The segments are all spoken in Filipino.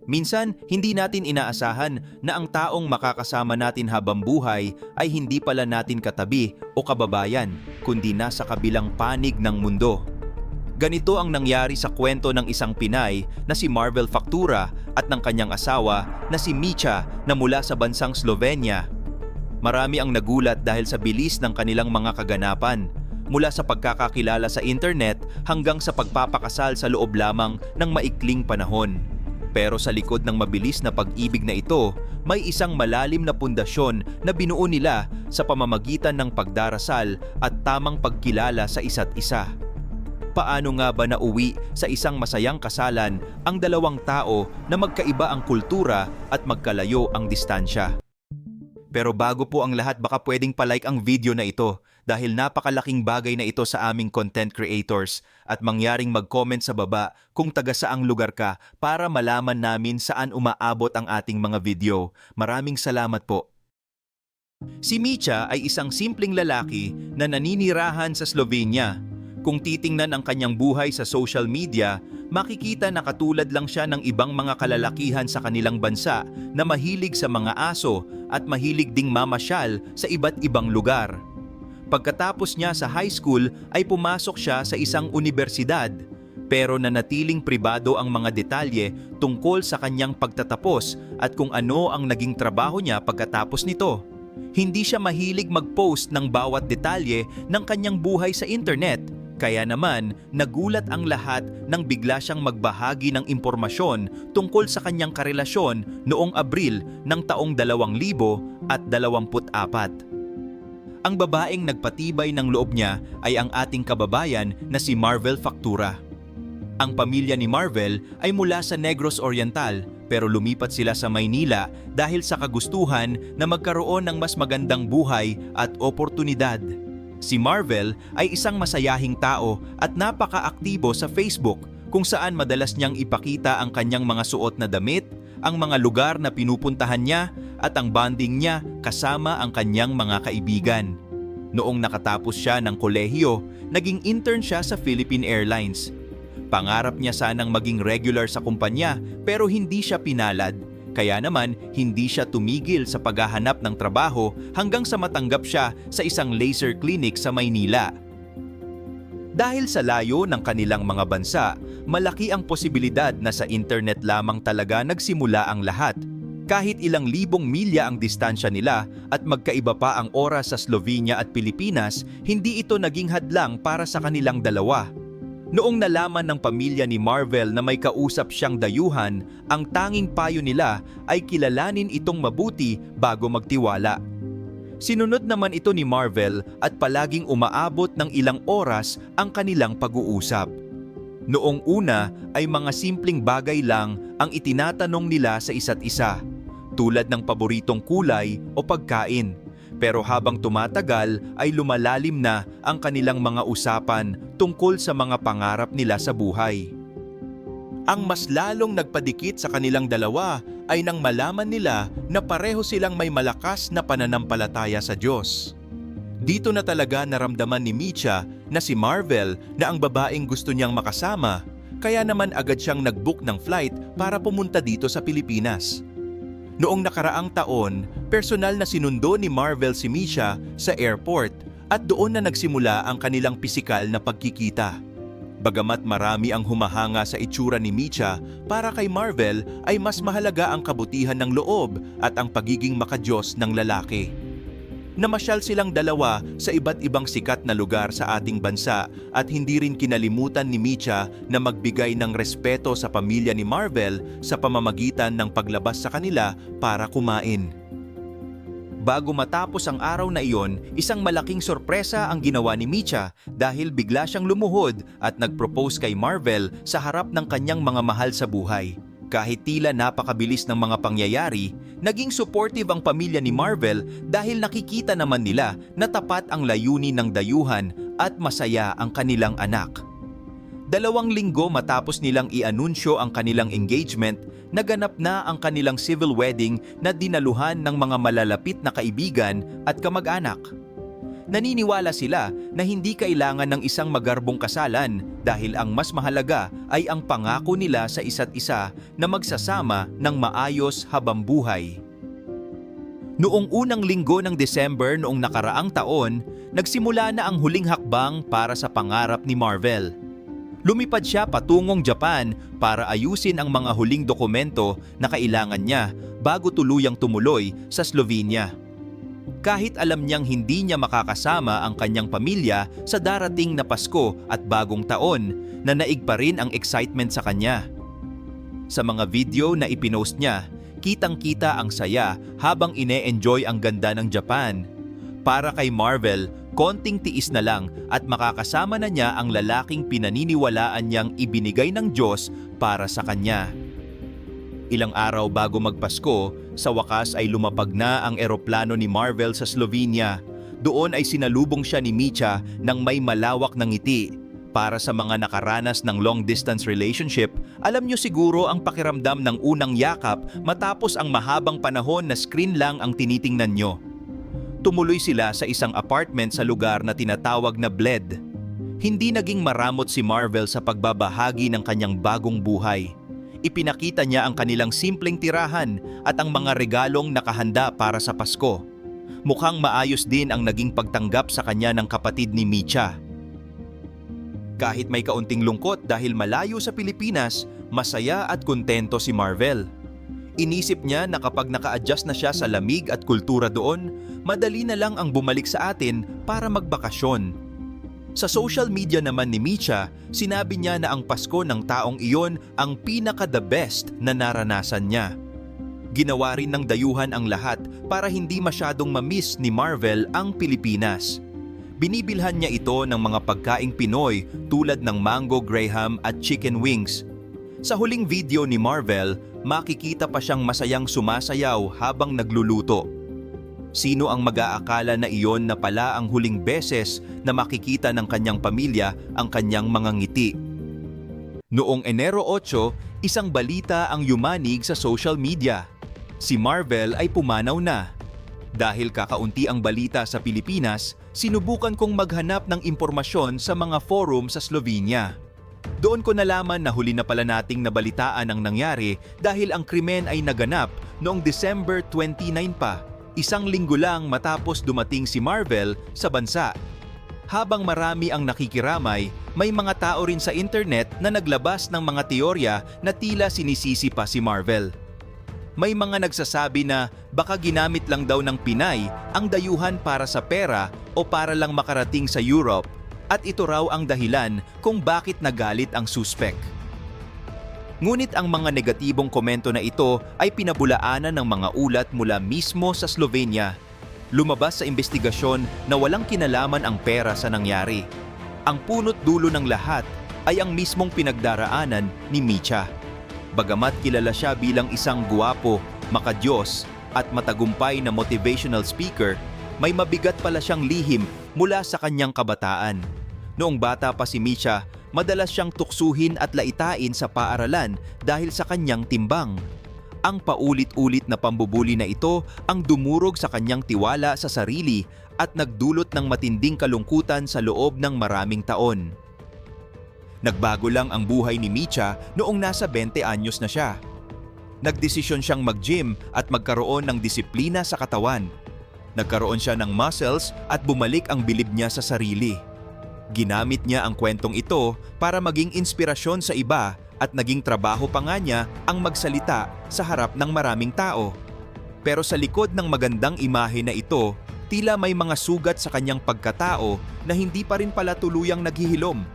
Minsan, hindi natin inaasahan na ang taong makakasama natin habang buhay ay hindi pala natin katabi o kababayan, kundi nasa kabilang panig ng mundo. Ganito ang nangyari sa kwento ng isang Pinay na si Marvel Factura at ng kanyang asawa na si Micha na mula sa bansang Slovenia. Marami ang nagulat dahil sa bilis ng kanilang mga kaganapan, mula sa pagkakakilala sa internet hanggang sa pagpapakasal sa loob lamang ng maikling panahon. Pero sa likod ng mabilis na pag-ibig na ito, may isang malalim na pundasyon na binuo nila sa pamamagitan ng pagdarasal at tamang pagkilala sa isa't isa. Paano nga ba nauwi sa isang masayang kasalan ang dalawang tao na magkaiba ang kultura at magkalayo ang distansya? Pero bago po ang lahat, baka pwedeng palike ang video na ito dahil napakalaking bagay na ito sa aming content creators at mangyaring mag-comment sa baba kung taga saang lugar ka para malaman namin saan umaabot ang ating mga video. Maraming salamat po. Si Micha ay isang simpleng lalaki na naninirahan sa Slovenia. Kung titingnan ang kanyang buhay sa social media, makikita na katulad lang siya ng ibang mga kalalakihan sa kanilang bansa na mahilig sa mga aso at mahilig ding mamasyal sa iba't ibang lugar. Pagkatapos niya sa high school ay pumasok siya sa isang universidad, pero nanatiling pribado ang mga detalye tungkol sa kanyang pagtatapos at kung ano ang naging trabaho niya pagkatapos nito. Hindi siya mahilig mag-post ng bawat detalye ng kanyang buhay sa internet. Kaya naman, nagulat ang lahat nang bigla siyang magbahagi ng impormasyon tungkol sa kanyang karelasyon noong Abril ng taong 2024. Ang babaeng nagpatibay ng loob niya ay ang ating kababayan na si Marvel Factura. Ang pamilya ni Marvel ay mula sa Negros Oriental pero lumipat sila sa Maynila dahil sa kagustuhan na magkaroon ng mas magandang buhay at oportunidad. Si Marvel ay isang masayahing tao at napaka-aktibo sa Facebook kung saan madalas niyang ipakita ang kanyang mga suot na damit, ang mga lugar na pinupuntahan niya at ang bonding niya kasama ang kanyang mga kaibigan. Noong nakatapos siya ng kolehiyo, naging intern siya sa Philippine Airlines. Pangarap niya sanang maging regular sa kumpanya pero hindi siya pinalad. Kaya naman, hindi siya tumigil sa paghahanap ng trabaho hanggang sa matanggap siya sa isang laser clinic sa Maynila. Dahil sa layo ng kanilang mga bansa, malaki ang posibilidad na sa internet lamang talaga nagsimula ang lahat. Kahit ilang libong milya ang distansya nila at magkaiba pa ang oras sa Slovenia at Pilipinas, hindi ito naging hadlang para sa kanilang dalawa. Noong nalaman ng pamilya ni Marvel na may kausap siyang dayuhan, ang tanging payo nila ay kilalanin itong mabuti bago magtiwala. Sinunod naman ito ni Marvel at palaging umaabot ng ilang oras ang kanilang pag-uusap. Noong una ay mga simpleng bagay lang ang itinatanong nila sa isa't isa, tulad ng paboritong kulay o pagkain. Pero habang tumatagal ay lumalalim na ang kanilang mga usapan tungkol sa mga pangarap nila sa buhay. Ang mas lalong nagpadikit sa kanilang dalawa ay nang malaman nila na pareho silang may malakas na pananampalataya sa Diyos. Dito na talaga naramdaman ni Micha na si Marvel na ang babaeng gusto niyang makasama, kaya naman agad siyang nag-book ng flight para pumunta dito sa Pilipinas. Noong nakaraang taon, personal na sinundo ni Marvel si Micha sa airport at doon na nagsimula ang kanilang pisikal na pagkikita. Bagamat marami ang humahanga sa itsura ni Micha, para kay Marvel ay mas mahalaga ang kabutihan ng loob at ang pagiging makadiyos ng lalaki. Namasyal silang dalawa sa iba't ibang sikat na lugar sa ating bansa at hindi rin kinalimutan ni Micha na magbigay ng respeto sa pamilya ni Marvel sa pamamagitan ng paglabas sa kanila para kumain. Bago matapos ang araw na iyon, isang malaking sorpresa ang ginawa ni Micha dahil bigla siyang lumuhod at nag-propose kay Marvel sa harap ng kanyang mga mahal sa buhay. Kahit tila napakabilis ng mga pangyayari, naging supportive ang pamilya ni Marvel dahil nakikita naman nila na tapat ang layunin ng dayuhan at masaya ang kanilang anak. 2 linggo matapos nilang i-anunsyo ang kanilang engagement, naganap na ang kanilang civil wedding na dinaluhan ng mga malalapit na kaibigan at kamag-anak. Naniniwala sila na hindi kailangan ng isang magarbong kasalan dahil ang mas mahalaga ay ang pangako nila sa isa't isa na magsasama ng maayos habang buhay. Noong unang linggo ng December noong nakaraang taon, nagsimula na ang huling hakbang para sa pangarap ni Marvel. Lumipad siya patungong Japan para ayusin ang mga huling dokumento na kailangan niya bago tuluyang tumuloy sa Slovenia. Kahit alam niyang hindi niya makakasama ang kanyang pamilya sa darating na Pasko at Bagong Taon, nanaig pa rin ang excitement sa kanya. Sa mga video na ipinost niya, kitang-kita ang saya habang ine-enjoy ang ganda ng Japan. Para kay Marvel, konting tiis na lang at makakasama na niya ang lalaking pinaniniwalaan niyang ibinigay ng Diyos para sa kanya. Ilang araw bago magpasko, sa wakas ay lumapag na ang eroplano ni Marvel sa Slovenia. Doon ay sinalubong siya ni Micha ng may malawak na ngiti. Para sa mga nakaranas ng long-distance relationship, alam niyo siguro ang pakiramdam ng unang yakap matapos ang mahabang panahon na screen lang ang tinitingnan niyo. Tumuloy sila sa isang apartment sa lugar na tinatawag na Bled. Hindi naging maramot si Marvel sa pagbabahagi ng kanyang bagong buhay. Ipinakita niya ang kanilang simpleng tirahan at ang mga regalong nakahanda para sa Pasko. Mukhang maayos din ang naging pagtanggap sa kanya ng kapatid ni Micha. Kahit may kaunting lungkot dahil malayo sa Pilipinas, masaya at kontento si Marvel. Inisip niya na kapag naka-adjust na siya sa lamig at kultura doon, madali na lang ang bumalik sa atin para magbakasyon. Sa social media naman ni Micha, sinabi niya na ang Pasko ng taong iyon ang pinaka-the best na naranasan niya. Ginawa rin ng dayuhan ang lahat para hindi masyadong ma-miss ni Marvel ang Pilipinas. Binibilhan niya ito ng mga pagkaing Pinoy tulad ng mango graham at chicken wings. Sa huling video ni Marvel, makikita pa siyang masayang sumasayaw habang nagluluto. Sino ang mag-aakala na iyon na pala ang huling beses na makikita ng kanyang pamilya ang kanyang mga ngiti? Noong Enero 8, isang balita ang yumanig sa social media. Si Marvel ay pumanaw na. Dahil kakaunti ang balita sa Pilipinas, sinubukan kong maghanap ng impormasyon sa mga forum sa Slovenia. Doon ko nalaman na huli na pala nating nabalitaan ang nangyari dahil ang krimen ay naganap noong December 29 pa. Isang linggo lang matapos dumating si Marvel sa bansa. Habang marami ang nakikiramay, may mga tao rin sa internet na naglabas ng mga teorya na tila sinisisi pa si Marvel. May mga nagsasabi na baka ginamit lang daw ng Pinay ang dayuhan para sa pera o para lang makarating sa Europe, at ito raw ang dahilan kung bakit nagalit ang suspect. Ngunit ang mga negatibong komento na ito ay pinabulaanan ng mga ulat mula mismo sa Slovenia. Lumabas sa investigasyon na walang kinalaman ang pera sa nangyari. Ang punot dulo ng lahat ay ang mismong pinagdaraanan ni Micha. Bagamat kilala siya bilang isang guwapo, makadiyos at matagumpay na motivational speaker, may mabigat pala siyang lihim mula sa kanyang kabataan. Noong bata pa si Micha, madalas siyang tuksuhin at laitain sa paaralan dahil sa kanyang timbang. Ang paulit-ulit na pambubuli na ito ang dumurog sa kanyang tiwala sa sarili at nagdulot ng matinding kalungkutan sa loob ng maraming taon. Nagbago lang ang buhay ni Micha noong nasa 20 anyos na siya. Nagdesisyon siyang mag-gym at magkaroon ng disiplina sa katawan. Nagkaroon siya ng muscles at bumalik ang bilib niya sa sarili. Ginamit niya ang kwentong ito para maging inspirasyon sa iba at naging trabaho pa nga niya ang magsalita sa harap ng maraming tao. Pero sa likod ng magandang imahe na ito, tila may mga sugat sa kanyang pagkatao na hindi pa rin pala tuluyang naghihilom.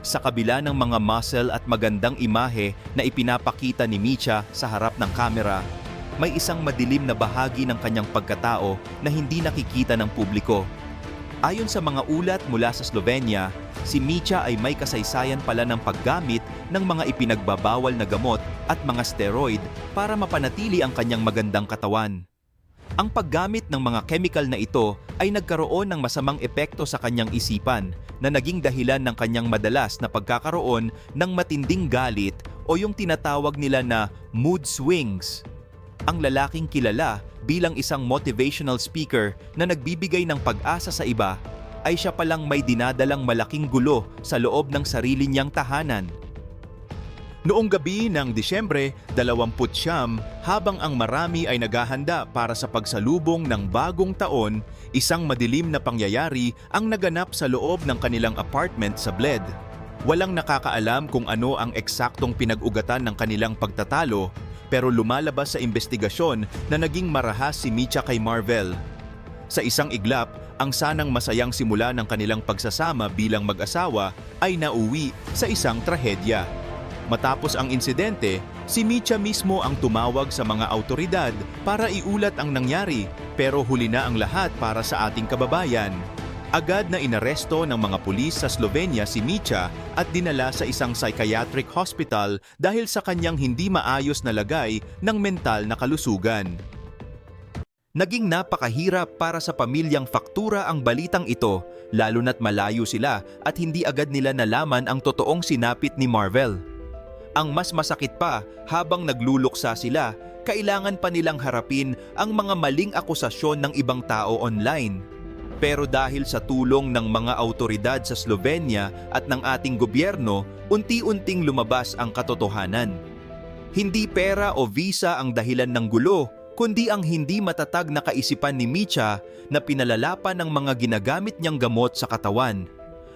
Sa kabila ng mga muscle at magandang imahe na ipinapakita ni Micha sa harap ng kamera, may isang madilim na bahagi ng kanyang pagkatao na hindi nakikita ng publiko. Ayon sa mga ulat mula sa Slovenia, si Micha ay may kasaysayan pala ng paggamit ng mga ipinagbabawal na gamot at mga steroid para mapanatili ang kanyang magandang katawan. Ang paggamit ng mga chemical na ito ay nagkaroon ng masamang epekto sa kanyang isipan na naging dahilan ng kanyang madalas na pagkakaroon ng matinding galit o yung tinatawag nila na mood swings. ang lalaking kilala bilang isang motivational speaker na nagbibigay ng pag-asa sa iba, ay siya palang may dinadalang malaking gulo sa loob ng sarili niyang tahanan. Noong gabi ng Disyembre 29, habang ang marami ay naghahanda para sa pagsalubong ng bagong taon, isang madilim na pangyayari ang naganap sa loob ng kanilang apartment sa Bled. Walang nakakaalam kung ano ang eksaktong pinag-ugatan ng kanilang pagtatalo, pero lumalabas sa investigasyon na naging marahas si Micha kay Marvel. Sa isang iglap, ang sanang masayang simula ng kanilang pagsasama bilang mag-asawa ay nauwi sa isang trahedya. Matapos ang insidente, si Micha mismo ang tumawag sa mga autoridad para iulat ang nangyari, pero huli na ang lahat para sa ating kababayan. Agad na inaresto ng mga pulis sa Slovenia si Micha at dinala sa isang psychiatric hospital dahil sa kanyang hindi maayos na lagay ng mental na kalusugan. Naging napakahirap para sa pamilyang Faktura ang balitang ito, lalo na't malayo sila at hindi agad nila nalaman ang totoong sinapit ni Marvel. Ang mas masakit pa, habang nagluluksa sila, kailangan pa nilang harapin ang mga maling akusasyon ng ibang tao online. Pero dahil sa tulong ng mga autoridad sa Slovenia at ng ating gobyerno, unti-unting lumabas ang katotohanan. Hindi pera o visa ang dahilan ng gulo, kundi ang hindi matatag na kaisipan ni Micha na pinalalapan ng mga ginagamit niyang gamot sa katawan.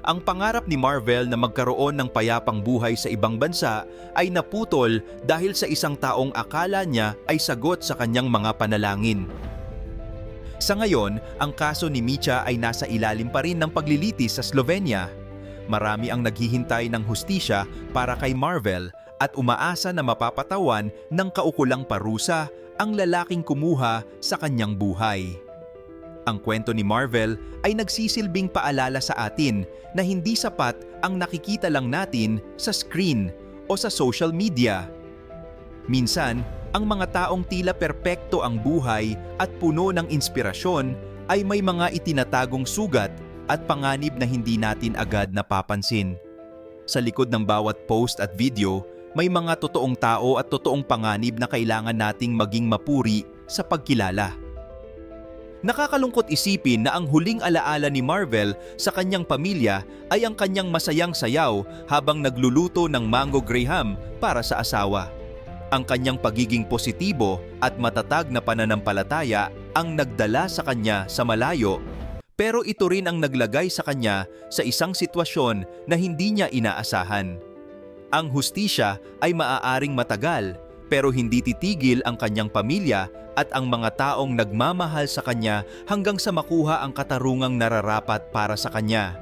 Ang pangarap ni Marvel na magkaroon ng payapang buhay sa ibang bansa ay naputol dahil sa isang taong akala niya ay sagot sa kanyang mga panalangin. Sa ngayon, ang kaso ni Micha ay nasa ilalim pa rin ng paglilitis sa Slovenia. Marami ang naghihintay ng hustisya para kay Marvel at umaasa na mapapatawan ng kaukulang parusa ang lalaking kumuha sa kanyang buhay. Ang kwento ni Marvel ay nagsisilbing paalala sa atin na hindi sapat ang nakikita lang natin sa screen o sa social media. Minsan, ang mga taong tila perpekto ang buhay at puno ng inspirasyon ay may mga itinatagong sugat at panganib na hindi natin agad napapansin. Sa likod ng bawat post at video, may mga totoong tao at totoong panganib na kailangan nating maging mapuri sa pagkilala. Nakakalungkot isipin na ang huling alaala ni Marvel sa kanyang pamilya ay ang kanyang masayang sayaw habang nagluluto ng mango graham para sa asawa. Ang kanyang pagiging positibo at matatag na pananampalataya ang nagdala sa kanya sa malayo, pero ito rin ang naglagay sa kanya sa isang sitwasyon na hindi niya inaasahan. Ang hustisya ay maaaring matagal, pero hindi titigil ang kanyang pamilya at ang mga taong nagmamahal sa kanya hanggang sa makuha ang katarungang nararapat para sa kanya.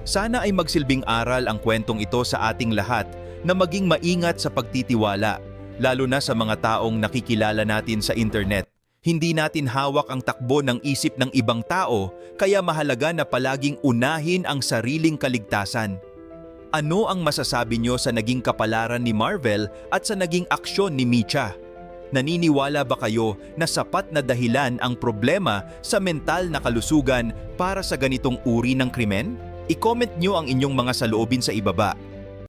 Sana ay magsilbing aral ang kwentong ito sa ating lahat na maging maingat sa pagtitiwala, lalo na sa mga taong nakikilala natin sa internet. Hindi natin hawak ang takbo ng isip ng ibang tao, kaya mahalaga na palaging unahin ang sariling kaligtasan. Ano ang masasabi nyo sa naging kapalaran ni Marvel at sa naging aksyon ni Micha? Naniniwala ba kayo na sapat na dahilan ang problema sa mental na kalusugan para sa ganitong uri ng krimen? I-comment nyo ang inyong mga saloobin sa ibaba.